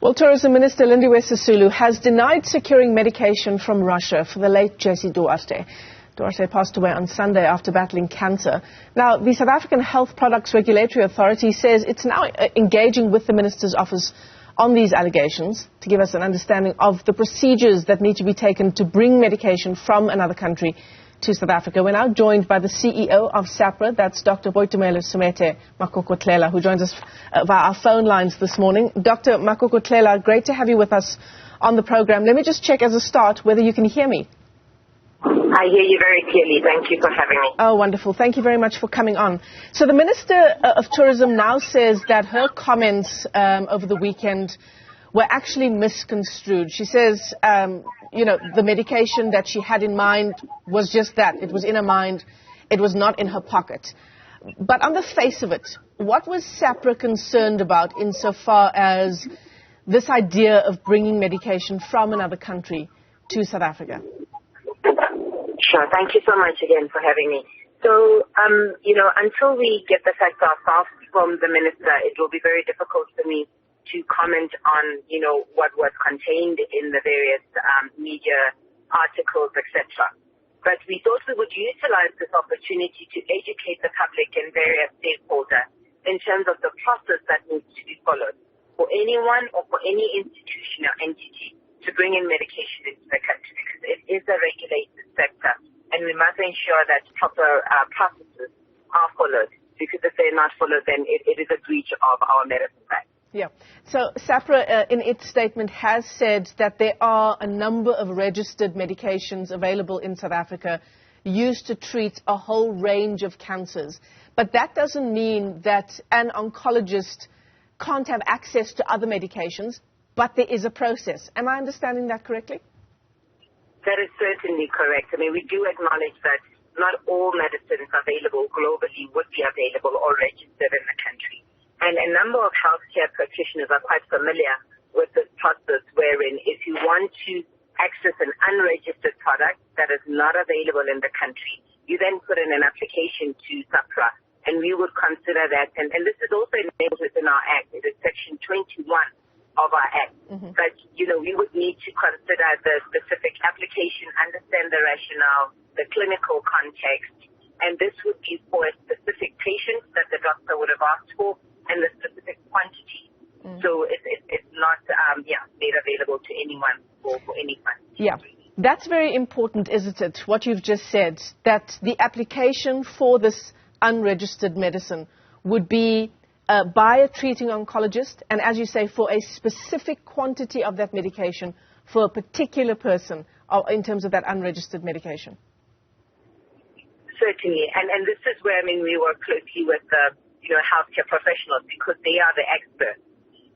Well, Tourism Minister Lindiwe Sisulu has denied securing medication from Russia for the late Jessie Duarte. Duarte passed away on Sunday after battling cancer. Now, the South African Health Products Regulatory Authority says it's now engaging with the Minister's office on these allegations to give us an understanding of the procedures that need to be taken to bring medication from another country to South Africa. We're now joined by the CEO of SAHPRA, that's Dr. Boitumelo Semete-Makokotlela, who joins us via our phone lines this morning. Dr. Makokotlela, great to have you with us on the program. Let me just check as a start whether you can hear me. I hear you very clearly. Thank you for having me. Oh, wonderful. Thank you very much for coming on. So the Minister of Tourism now says that her comments over the weekend were actually misconstrued. She says, the medication that she had in mind was just that. It was in her mind. It was not in her pocket. But on the face of it, what was SAHPRA concerned about insofar as this idea of bringing medication from another country to South Africa? Sure. Thank you so much again for having me. So, until we get the facts ourselves from the Minister, it will be very difficult for me to comment on, what was contained in the various media articles, etc. But we thought we would utilize this opportunity to educate the public and various stakeholders in terms of the process that needs to be followed for anyone or for any institution or entity to bring in medication into the country, because it is a regulated sector and we must ensure that proper processes are followed, because if they're not followed, then it is a breach of our medicine act. Yeah. So SAHPRA, in its statement, has said that there are a number of registered medications available in South Africa used to treat a whole range of cancers. But that doesn't mean that an oncologist can't have access to other medications, but there is a process. Am I understanding that correctly? That is certainly correct. I mean, we do acknowledge that not all medicines available globally would be available or registered in the country. And a number of healthcare practitioners are quite familiar with this process, wherein if you want to access an unregistered product that is not available in the country, you then put in an application to SAHPRA, and we would consider that. And this is also enabled within our Act. It is Section 21 of our Act. Mm-hmm. But, we would need to consider the specific application, understand the rationale, the clinical context, and this would be for a specific patient that the doctor would have asked for, and the specific quantity. So it's not made available to anyone for any fund. Yeah, that's very important, isn't it, what you've just said, that the application for this unregistered medicine would be by a treating oncologist, and as you say, for a specific quantity of that medication for a particular person in terms of that unregistered medication. Certainly, and this is where, we work closely with the healthcare professionals, because they are the experts.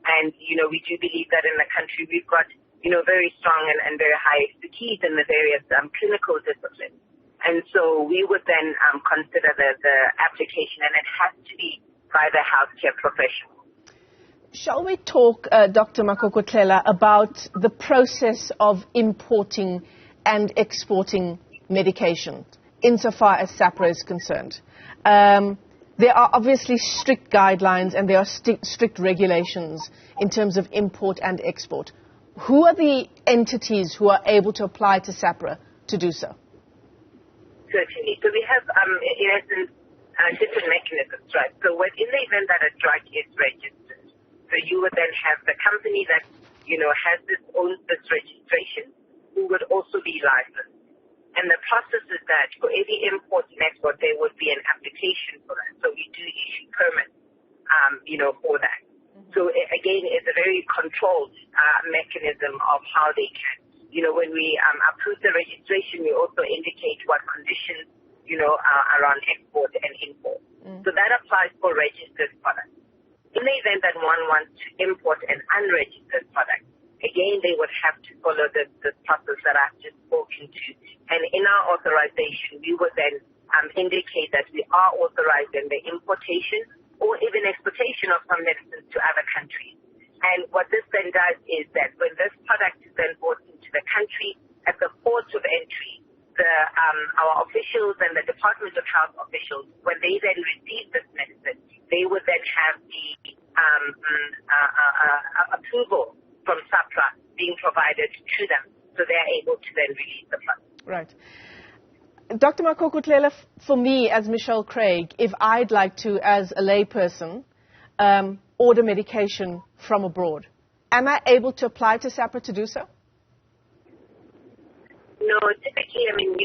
And, we do believe that in the country we've got, very strong and very high expertise in the various clinical disciplines. And so we would then consider the application, and it has to be by the healthcare professional. Shall we talk, Dr. Makokotlela, about the process of importing and exporting medication, insofar as SAHPRA is concerned? There are obviously strict guidelines and there are strict regulations in terms of import and export. Who are the entities who are able to apply to SAHPRA to do so? Certainly. So we have, in essence, different mechanisms, right? So in the event that a drug is registered, so you would then have the company that, owns this registration, who would also be licensed. And the process is that for every import and export, there would be an application for that. So we do issue permits, for that. Mm-hmm. So again, it's a very controlled mechanism of how they can. When we approve the registration, we also indicate what conditions, are around export and import. Mm-hmm. So that applies for registered products. In the event that one wants to import an unregistered product, again, they would have to follow the process that I've just spoken to. And in our authorization, we would then indicate that we are authorizing the importation or even exportation of some medicines to other countries. And what this then does is that when this product is then brought into the country, at the port of entry, our officials and the Department of Health officials, when they then receive this medicine, they would then have the approval from SAHPRA being provided to them, so they're able to then release the funds. Right. Dr. Makokotlela, for me, as Michelle Craig, if I'd like to, as a layperson, order medication from abroad, am I able to apply to SAHPRA to do so? No, typically, I mean,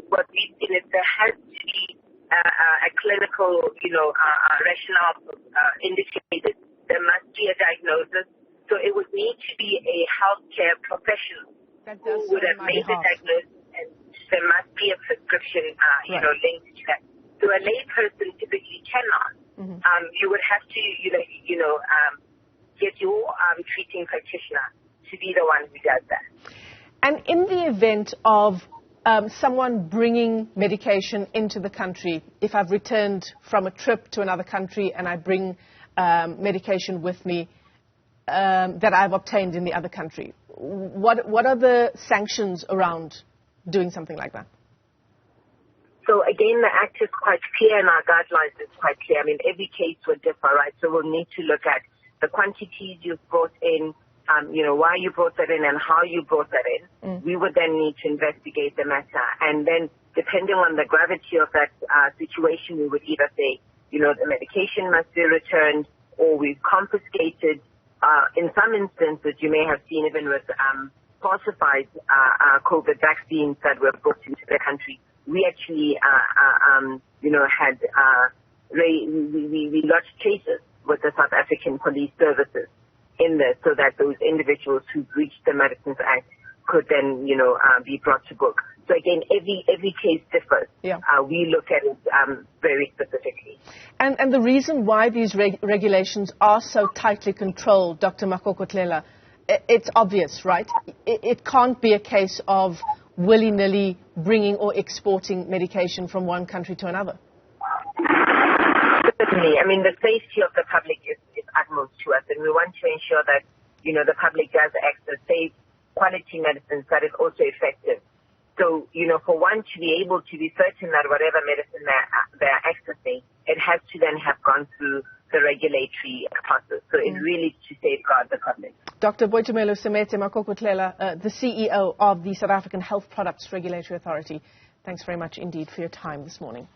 what we've seen is there has to be a clinical, rationale indicated. There must be a diagnosis. So it would need to be a healthcare professional who would have made the diagnosis, and there must be a prescription, linked to that. So a layperson typically cannot. Mm-hmm. You would have to, get your treating practitioner to be the one who does that. And in the event of someone bringing medication into the country, if I've returned from a trip to another country and I bring medication with me that I've obtained in the other country, what are the sanctions around doing something like that? So again, the Act is quite clear and our guidelines is quite clear. I mean, every case will differ, right? So we'll need to look at the quantities you've brought in, why you brought that in and how you brought that in. We would then need to investigate the matter. And then depending on the gravity of that situation, we would either say, the medication must be returned or we've confiscated. In some instances, you may have seen even with falsified COVID vaccines that were brought into the country, we actually, we lodged cases with the South African Police Services in this, so that those individuals who breached the Medicines Act could then, be brought to book. So again, every case differs. Yeah. We look at it very specifically. And the reason why these regulations are so tightly controlled, Dr. Makokotlela, it's obvious, right? It can't be a case of willy-nilly bringing or exporting medication from one country to another. Certainly. I mean, the safety of the public is utmost to us, and we want to ensure that, the public does access safe, quality medicines that is also effective. So, for one to be able to be certain that whatever medicine they're accessing, it has to then have gone through the regulatory process. So it's really to safeguard the public. Dr. Boitumelo Semete-Makokotlela, the CEO of the South African Health Products Regulatory Authority, thanks very much indeed for your time this morning.